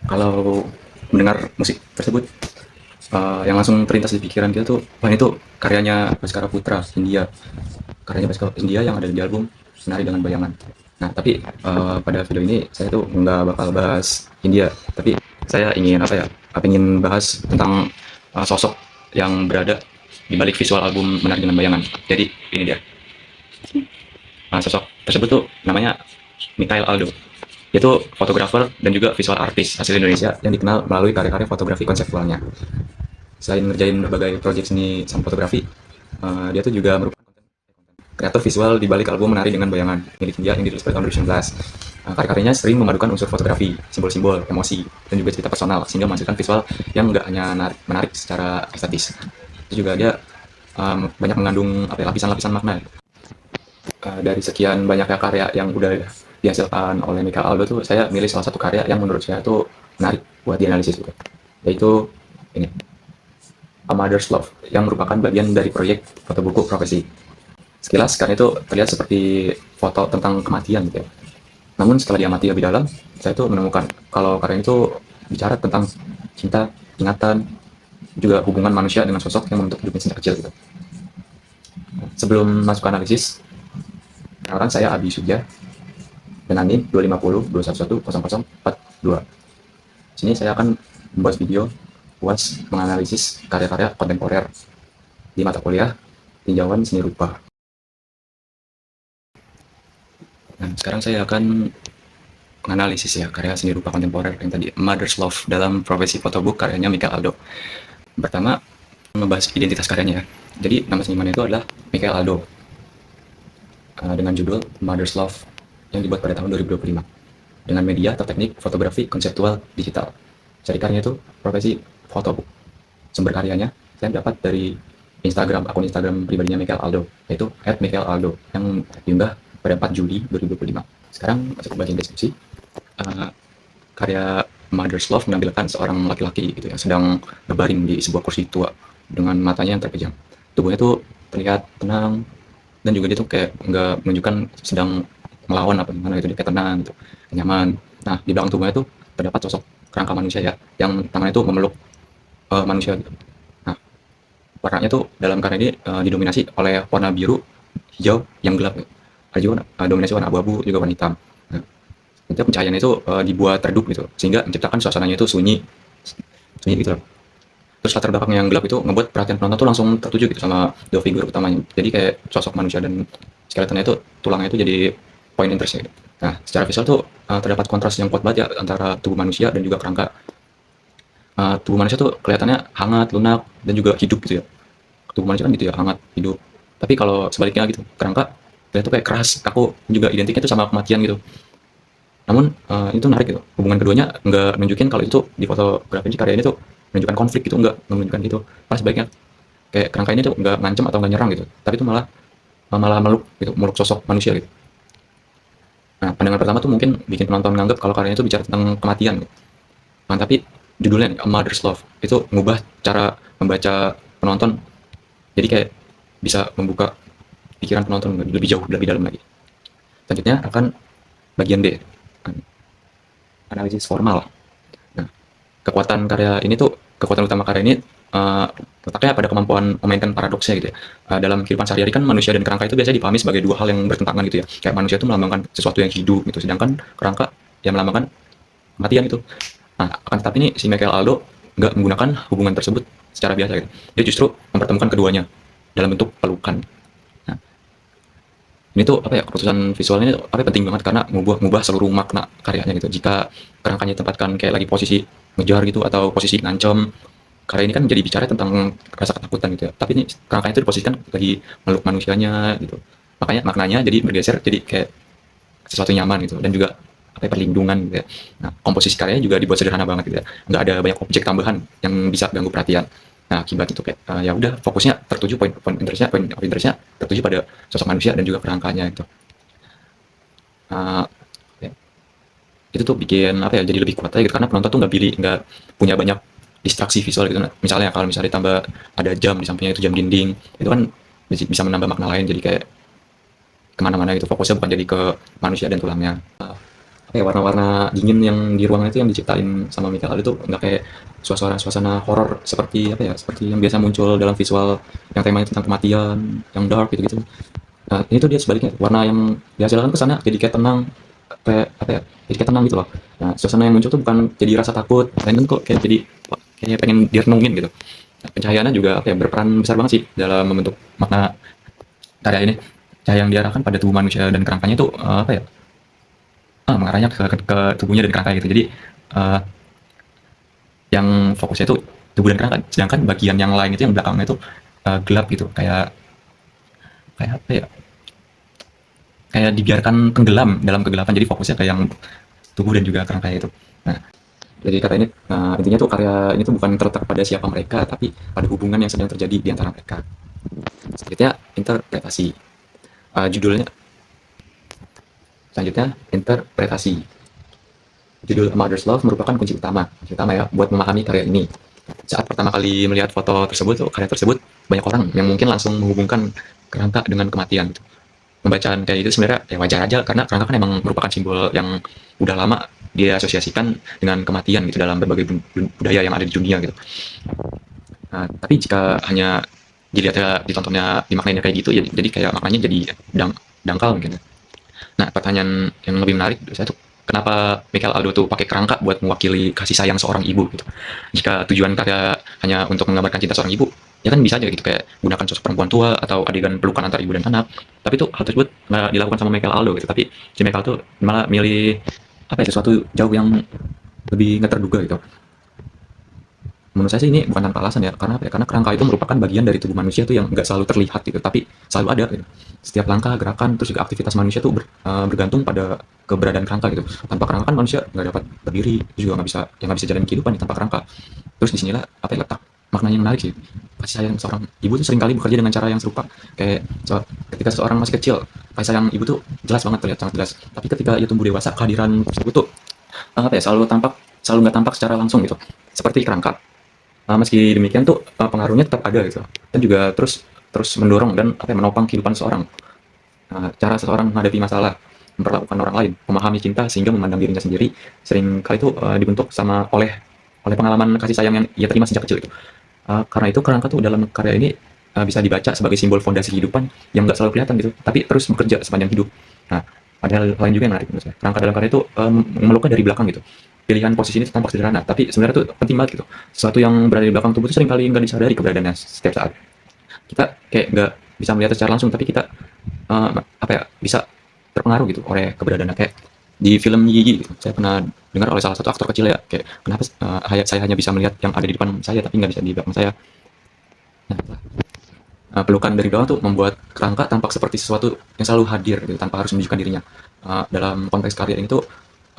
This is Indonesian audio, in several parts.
Kalau mendengar musik tersebut, yang langsung terlintas di pikiran kita tuh, wah itu karyanya Baskara Putra India, karyanya Baskara India yang ada di album Menari dengan Bayangan. Nah, tapi pada video ini saya tuh nggak bakal bahas India, tapi saya ingin apa ya, ingin bahas tentang sosok yang berada di balik visual album Menari dengan Bayangan. Jadi ini dia. Sosok tersebut tuh namanya Mikhail Aldo. Dia tuh fotografer dan juga visual artis asli Indonesia yang dikenal melalui karya-karya fotografi konseptualnya. Selain ngerjain berbagai proyek seni sama fotografi, dia tuh juga merupakan kreator visual di balik album Menari dengan Bayangan milik dia yang dirilis pada tahun 2019. Karya-karyanya sering memadukan unsur fotografi, simbol-simbol, emosi, dan juga cerita personal sehingga menghasilkan visual yang nggak hanya menarik secara estetis. Itu juga dia banyak mengandung lapisan-lapisan makna. Dari sekian banyaknya karya yang udah dihasilkan oleh Mikhail Aldo tuh, saya milih salah satu karya yang menurut saya tuh menarik buat dianalisis gitu, yaitu ini, A Mother's Love, yang merupakan bagian dari proyek fotobuku profesi. Sekilas karya itu terlihat seperti foto tentang kematian gitu ya. Namun setelah diamati lebih dalam, saya tuh menemukan kalau karya itu bicara tentang cinta, ingatan, juga hubungan manusia dengan sosok yang membentuk hidupnya sejak kecil gitu. Sebelum masuk ke analisis, perkenalkan saya Abi Sudja dengan NIM 25021100042. Sini saya akan membuat video puas menganalisis karya-karya kontemporer di mata kuliah tinjauan seni rupa. Nah, sekarang saya akan menganalisis ya karya seni rupa kontemporer yang tadi, Mother's Love, dalam profesi photobook karyanya Mikhail Aldo. Pertama, membahas identitas karyanya ya. Jadi nama seniman itu adalah Mikhail Aldo, dengan judul Mother's Love yang dibuat pada tahun 2025 dengan media atau teknik fotografi konseptual digital. Cari karyanya itu profesi photobook. Sumber karyanya saya dapat dari akun Instagram pribadinya Mikhail Aldo, yaitu @mikhail_aldo yang diunggah pada 4 Juli 2025. Sekarang masuk ke bagian deskripsi. Karya Mother's Love menampilkan seorang laki-laki gitu yang sedang berbaring di sebuah kursi tua dengan matanya yang terpejam. Tubuhnya tuh terlihat tenang, dan juga dia tuh kayak nggak menunjukkan sedang melawan apa gimana gitu, dia kayak tenang gitu, nyaman. Nah, di belakang tubuhnya tuh terdapat sosok kerangka manusia ya, yang tangannya tuh memeluk manusia gitu. Nah, warnanya tuh dalam karya ini didominasi oleh warna biru, hijau yang gelap gitu. Ada juga dominasi warna abu-abu, juga warna hitam. Nah, itu pencahayaannya itu dibuat redup gitu, sehingga menciptakan suasananya itu sunyi gitu loh. Terus latar belakang yang gelap itu ngebuat perhatian penonton tuh langsung tertuju gitu sama dua figur utamanya. Jadi kayak sosok manusia dan skeletonnya itu, tulangnya itu jadi point interestnya gitu. Nah, secara visual tuh terdapat kontras yang kuat banget ya antara tubuh manusia dan juga kerangka. Tubuh manusia tuh kelihatannya hangat, lunak, dan juga hidup gitu ya. Tubuh manusia kan gitu ya, hangat, hidup. Tapi kalau sebaliknya gitu, kerangka dia tuh kayak keras, kaku, juga identiknya tuh sama kematian gitu. Namun itu menarik gitu, hubungan keduanya nggak nunjukin kalau itu di fotografi karya ini tuh menunjukkan konflik gitu, nggak menunjukkan gitu. Malah sebaliknya, kayak kerangka ini tuh nggak ngancem atau nggak nyerang gitu, tapi itu malah malah meluk gitu, meluk sosok manusia gitu. Nah, pandangan pertama tuh mungkin bikin penonton nganggap kalau karyanya itu bicara tentang kematian gitu. Nah, tapi judulnya nih, A Mother's Love, itu ngubah cara membaca penonton, jadi kayak bisa membuka pikiran penonton lebih jauh, lebih dalam lagi. Selanjutnya akan bagian D, analisis formal. Nah, kekuatan utama karya ini letaknya pada kemampuan memainkan paradoksnya gitu ya. Dalam kehidupan sehari-hari kan manusia dan kerangka itu biasanya dipahami sebagai dua hal yang bertentangan gitu ya. Kayak manusia itu melambangkan sesuatu yang hidup gitu, sedangkan kerangka yang melambangkan kematian itu. Nah, akan tetapi ini si Michael Aldo nggak menggunakan hubungan tersebut secara biasa gitu. Dia justru mempertemukan keduanya dalam bentuk pelukan. Nah, ini tuh apa ya, keputusan visualnya ini apa penting banget karena ngubah seluruh makna karyanya gitu. Jika kerangkanya ditempatkan kayak lagi posisi ngejar gitu atau posisi ngancem, karya ini kan jadi bicara tentang rasa ketakutan gitu ya. Tapi ini kerangkanya itu diposisikan lagi meluk manusianya gitu. Makanya maknanya jadi bergeser, jadi kayak sesuatu nyaman gitu, dan juga apa ya, perlindungan gitu ya. Nah, komposisi karyanya juga dibuat sederhana banget gitu ya. Nggak ada banyak objek tambahan yang bisa ganggu perhatian. Nah, akibat itu kayak ya udah fokusnya tertuju, point of interestnya tertuju pada sosok manusia dan juga kerangkanya gitu. Ya, itu tuh bikin apa ya, jadi lebih kuat aja gitu, karena penonton tuh nggak punya banyak distraksi visual gitu. Nah, misalnya kalau misalnya ditambah ada jam di sampingnya, itu jam dinding, itu kan bisa menambah makna lain, jadi kayak kemana-mana gitu, fokusnya bukan jadi ke manusia dan tulangnya. apa ya, warna-warna dingin yang di ruangan itu yang diciptain sama Michael Aldo tuh nggak kayak suasana horor seperti apa ya, seperti yang biasa muncul dalam visual yang temanya tentang kematian, yang dark gitu-gitu. Nah, ini tuh dia sebaliknya, warna yang dihasilkan ke sana jadi kayak tenang, kayak apa ya, jadi kayak tenang gitu loh. Nah, suasana yang muncul tuh bukan jadi rasa takut, melainkan kok kayak jadi kayak pengen direnungin gitu. Nah, pencahayaannya juga apa ya, berperan besar banget sih dalam membentuk makna karya ini. Cahaya yang diarahkan pada tubuh manusia dan kerangkanya itu apa ya, mengarahnya ke tubuhnya dan kerangka gitu. Jadi yang fokusnya itu tubuh dan kerangka, sedangkan bagian yang lain itu yang belakangnya itu gelap gitu, kayak kayak apa ya, kayak dibiarkan tenggelam dalam kegelapan, jadi fokusnya ke yang tubuh dan juga kerangka itu. Nah, jadi kata ini intinya tuh karya ini tuh bukan terletak pada siapa mereka, tapi pada hubungan yang sedang terjadi di antara mereka. Selanjutnya interpretasi. Judulnya selanjutnya interpretasi. Judul A Mother's Love merupakan kunci utama ya buat memahami karya ini. Saat pertama kali melihat foto tersebut, karya tersebut, banyak orang yang mungkin langsung menghubungkan kerangka dengan kematian gitu. Pembacaan kayak itu sebenarnya ya wajar aja, karena kerangka kan emang merupakan simbol yang udah lama diasosiasikan dengan kematian gitu dalam berbagai budaya yang ada di dunia gitu. Nah, tapi jika hanya dilihat ya, ditontonnya, dimaknainya kayak gitu ya, jadi kayak maknanya jadi dangkal mungkin. Nah, pertanyaan yang lebih menarik saya tuh, kenapa Michael Aldo tuh pakai kerangka buat mewakili kasih sayang seorang ibu gitu. Jika tujuan karya hanya untuk menggambarkan cinta seorang ibu, ya kan bisa aja gitu, kayak gunakan sosok perempuan tua atau adegan pelukan antara ibu dan anak. Tapi tuh hal tersebut nggak dilakukan sama Michael Aldo gitu, tapi si Michael tuh malah milih apa ya, sesuatu jauh yang lebih nggak terduga gitu. Menurut saya sih ini bukan tanpa alasan ya, karena apa ya, karena kerangka itu merupakan bagian dari tubuh manusia tuh yang nggak selalu terlihat gitu, tapi selalu ada gitu. Setiap langkah, gerakan, terus juga aktivitas manusia tuh bergantung pada keberadaan kerangka gitu. Tanpa kerangka kan manusia nggak dapat berdiri, terus juga nggak bisa jalan kehidupan tanpa kerangka. Terus disinilah apa ya, letak maknanya yang menarik sih. Kasih sayang seorang ibu tuh seringkali bekerja dengan cara yang serupa, kayak ketika seseorang masih kecil, kasih sayang ibu tuh jelas banget, terlihat sangat jelas. Tapi ketika ia tumbuh dewasa, kehadiran tersebut tuh apa ya, selalu nggak tampak secara langsung gitu, seperti kerangka. Meski demikian tuh pengaruhnya tetap ada gitu, dan juga terus terus mendorong dan apa ya, menopang kehidupan seorang. Cara seseorang menghadapi masalah, memperlakukan orang lain, memahami cinta sehingga memandang dirinya sendiri, sering kali itu dibentuk oleh pengalaman kasih sayang yang ia terima sejak kecil itu. Karena itu kerangka tuh dalam karya ini bisa dibaca sebagai simbol fondasi kehidupan yang nggak selalu kelihatan gitu, tapi terus bekerja sepanjang hidup. Nah, ada hal lain juga yang menarik menurut saya. Kerangka dalam karya itu memeluknya dari belakang gitu. Pilihan posisi ini tampak sederhana, tapi sebenarnya tuh penting banget gitu. Sesuatu yang berada di belakang tubuh itu sering kali nggak disadari keberadaannya setiap saat. Kita kayak nggak bisa melihat secara langsung, tapi kita apa ya, bisa terpengaruh gitu oleh keberadaannya. Kayak di film Gigi gitu, saya pernah dengar oleh salah satu aktor kecil ya, kayak kenapa saya hanya bisa melihat yang ada di depan saya tapi nggak bisa di belakang saya. Nah, pelukan dari bawah tuh membuat kerangka tampak seperti sesuatu yang selalu hadir gitu, tanpa harus menunjukkan dirinya. Dalam konteks karya ini tuh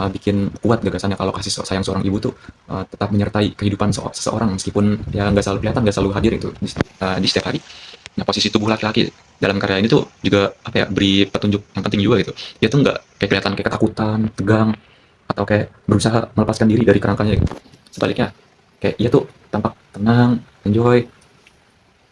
bikin kuat gagasannya kalau kasih sayang seorang ibu tuh tetap menyertai kehidupan seseorang, meskipun ya nggak selalu kelihatan, nggak selalu hadir itu di setiap hari. Nah, posisi tubuh laki-laki dalam karya ini tuh juga apa ya, beri petunjuk yang penting juga gitu. Dia tuh nggak kayak kelihatan kayak ketakutan, tegang, atau kayak berusaha melepaskan diri dari kerangkanya gitu. Sebaliknya, kayak ia tuh tampak tenang, enjoy,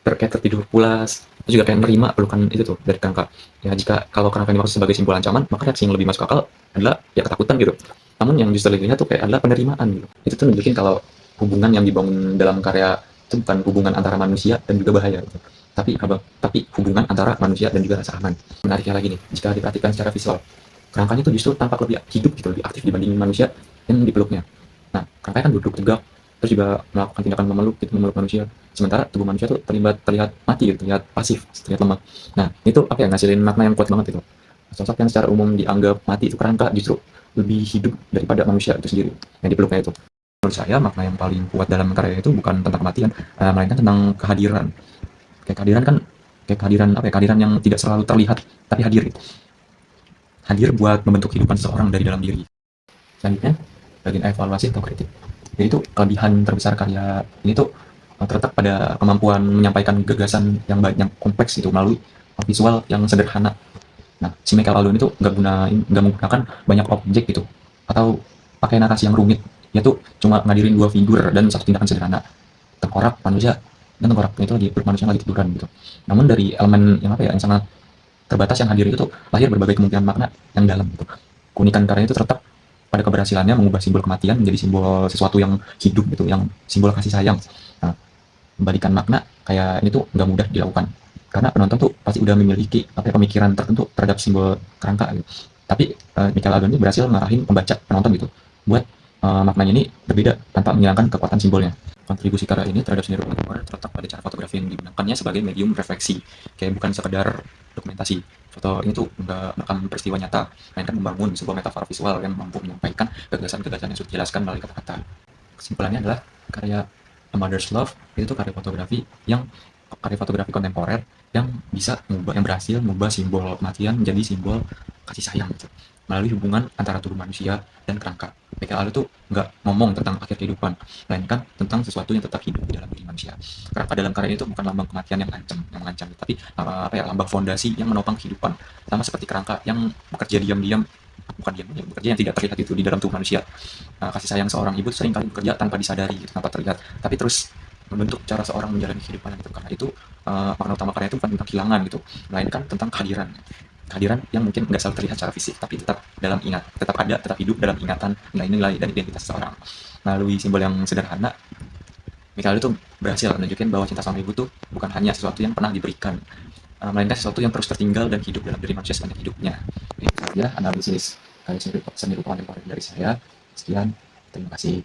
kayak tertidur pulas, terus juga kayak nerima pelukan itu tuh dari kerangka. Ya jika kalau kerangka dimaksud sebagai simbol ancaman, maka reaksi yang lebih masuk akal adalah ya ketakutan gitu. Namun yang justru dilihat tuh kayak adalah penerimaan gitu. Itu tuh nunjukin kalau hubungan yang dibangun dalam karya itu bukan hubungan antara manusia dan juga bahaya gitu. Tapi hubungan antara manusia dan juga rasa aman. Menariknya lagi nih, jika diperhatikan secara visual, kerangkanya tuh justru tampak lebih hidup gitu, lebih aktif dibanding manusia yang dipeluknya. Nah, kerangkanya kan duduk tegak, terus juga melakukan tindakan memeluk gitu, memeluk manusia. Sementara tubuh manusia tuh terlihat mati gitu, terlihat pasif, terlihat lemah. Nah, itu apa ya, ngasilin makna yang kuat banget gitu. Sosok yang secara umum dianggap mati itu kerangka justru lebih hidup daripada manusia itu sendiri yang dipeluknya itu. Menurut saya makna yang paling kuat dalam karya itu bukan tentang kematian, melainkan tentang kehadiran. Kayak kehadiran apa ya, kehadiran yang tidak selalu terlihat tapi hadir gitu. Hadir buat membentuk kehidupan seseorang dari dalam diri. Selanjutnya, bagian evaluasi atau kritik. Yaitu kelebihan terbesar karya ini tuh terletak pada kemampuan menyampaikan gagasan yang banyak kompleks itu melalui visual yang sederhana. Nah, si Michael Aldo itu nggak menggunakan banyak objek gitu, atau pakai narasi yang rumit. Dia tuh cuma ngadirin dua figur dan satu tindakan sederhana. Tengkorak manusia, dan tengkoraknya itu manusia lagi tiduran gitu. Namun dari elemen yang apa ya, yang sangat terbatas yang hadir itu tuh lahir berbagai kemungkinan makna yang dalam gitu. Keunikan karya itu terletak pada keberhasilannya mengubah simbol kematian menjadi simbol sesuatu yang hidup gitu, yang simbol kasih sayang. Nah, membalikan makna kayak ini tuh nggak mudah dilakukan karena penonton tuh pasti udah memiliki apa ya, pemikiran tertentu terhadap simbol kerangka gitu. Tapi Michael Albom ini berhasil ngarahin pembaca penonton gitu buat maknanya ini berbeda tanpa menghilangkan kekuatan simbolnya. Kontribusi karya ini terhadap seni rupa kontemporer terletak pada cara fotografi yang digunakannya sebagai medium refleksi, kayak bukan sekedar dokumentasi. Foto ini tuh nggak merekam peristiwa nyata, melainkan membangun sebuah metafora visual yang mampu menyampaikan gagasan-gagasan yang sudah dijelaskan melalui kata-kata. Kesimpulannya adalah karya A Mother's Love itu tuh karya fotografi kontemporer yang bisa mengubah, yang berhasil mengubah simbol kematian menjadi simbol kasih sayang gitu, melalui hubungan antara tubuh manusia dan kerangka. PKL itu nggak ngomong tentang akhir kehidupan, melainkan tentang sesuatu yang tetap hidup di dalam diri manusia. Kerangka dalam karya itu bukan lambang kematian yang mengancam, tapi lambang fondasi yang menopang kehidupan. Sama seperti kerangka yang bekerja diam-diam, bukan diam-diam, bekerja yang tidak terlihat itu di dalam tubuh manusia. Kasih sayang seorang ibu sering kali bekerja tanpa disadari, gitu, tanpa terlihat, tapi terus membentuk cara seorang menjalani kehidupan gitu. Karena itu makna utama karya itu bukan tentang kehilangan gitu, melainkan tentang kehadiran yang mungkin nggak selalu terlihat secara fisik, tapi tetap tetap ada, tetap hidup dalam ingatan, nilai-nilai dan identitas seseorang. Melalui simbol yang sederhana, Michael itu berhasil menunjukkan bahwa cinta sama ibu tuh bukan hanya sesuatu yang pernah diberikan, melainkan sesuatu yang terus tertinggal dan hidup dalam diri manusia sepanjang hidupnya. Itu saja analisis karya seni rupa kontemporer dari saya. Sekian, terima kasih.